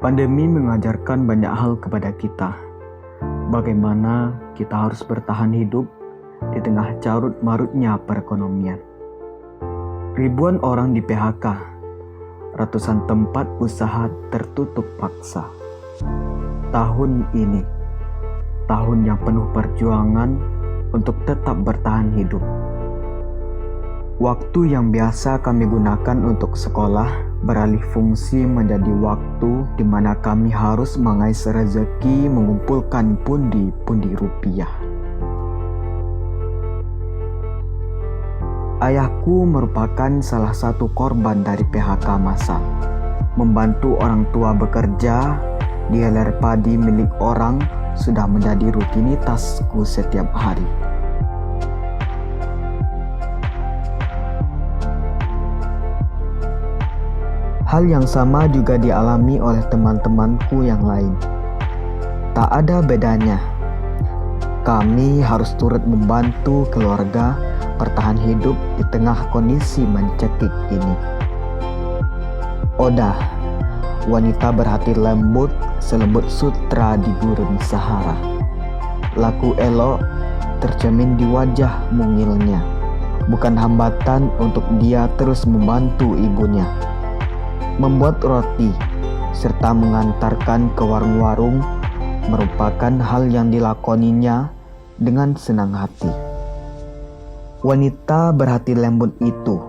Pandemi mengajarkan banyak hal kepada kita. Bagaimana kita harus bertahan hidup di tengah carut marutnya perekonomian. Ribuan orang di PHK, ratusan tempat usaha tertutup paksa. Tahun ini, tahun yang penuh perjuangan untuk tetap bertahan hidup. Waktu yang biasa kami gunakan untuk sekolah beralih fungsi menjadi waktu di mana kami harus mengais rezeki mengumpulkan pundi-pundi rupiah. Ayahku merupakan salah satu korban dari PHK massal. Membantu orang tua bekerja di helar padi milik orang sudah menjadi rutinitasku setiap hari. Hal yang sama juga dialami oleh teman-temanku yang lain. Tak ada bedanya. Kami harus turut membantu keluarga bertahan hidup di tengah kondisi mencekik ini. Oda, wanita berhati lembut selembut sutra di gurun Sahara. Laku elok tercermin di wajah mungilnya, bukan hambatan untuk dia terus membantu ibunya. Membuat roti serta mengantarkan ke warung-warung merupakan hal yang dilakoninya dengan senang hati. Wanita berhati lembut itu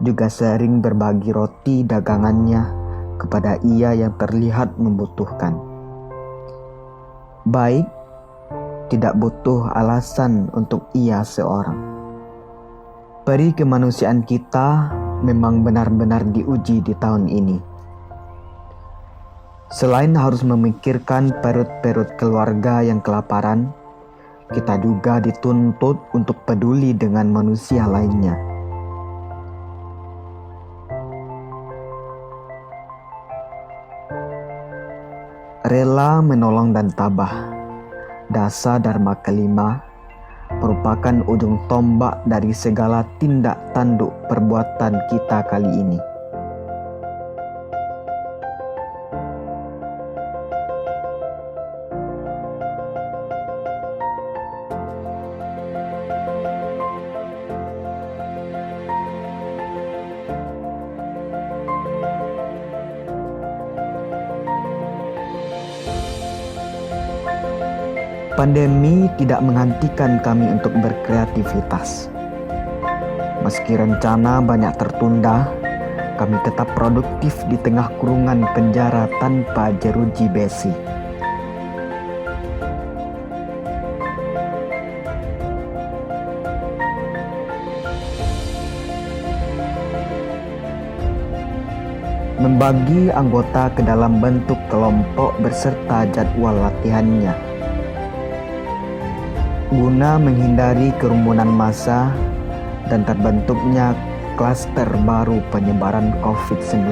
juga sering berbagi roti dagangannya kepada ia yang terlihat membutuhkan. Baik, tidak butuh alasan untuk ia seorang. Peri kemanusiaan kita memang benar-benar diuji di tahun ini. Selain harus memikirkan perut-perut keluarga yang kelaparan, kita juga dituntut untuk peduli dengan manusia lainnya. Rela menolong dan tabah, dasa dharma kelima, merupakan ujung tombak dari segala tindak tanduk perbuatan kita kali ini. Pandemi tidak menghentikan kami untuk berkreativitas. Meski rencana banyak tertunda, kami tetap produktif di tengah kurungan penjara tanpa jeruji besi. Membagi anggota ke dalam bentuk kelompok beserta jadwal latihannya, guna menghindari kerumunan massa dan terbentuknya klaster baru penyebaran COVID-19.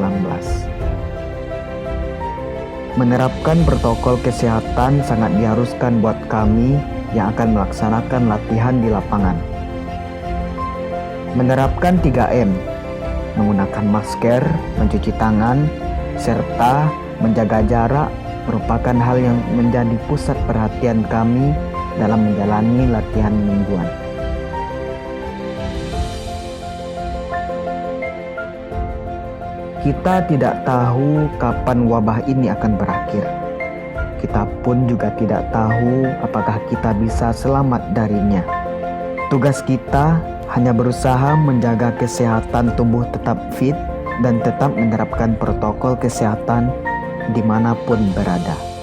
Menerapkan protokol kesehatan sangat diharuskan buat kami yang akan melaksanakan latihan di lapangan. Menerapkan 3M, menggunakan masker, mencuci tangan, serta menjaga jarak merupakan hal yang menjadi pusat perhatian kami dalam menjalani latihan mingguan. Kita tidak tahu kapan wabah ini akan berakhir. Kita pun juga tidak tahu apakah kita bisa selamat darinya. Tugas kita hanya berusaha menjaga kesehatan tubuh tetap fit dan tetap menerapkan protokol kesehatan dimanapun berada.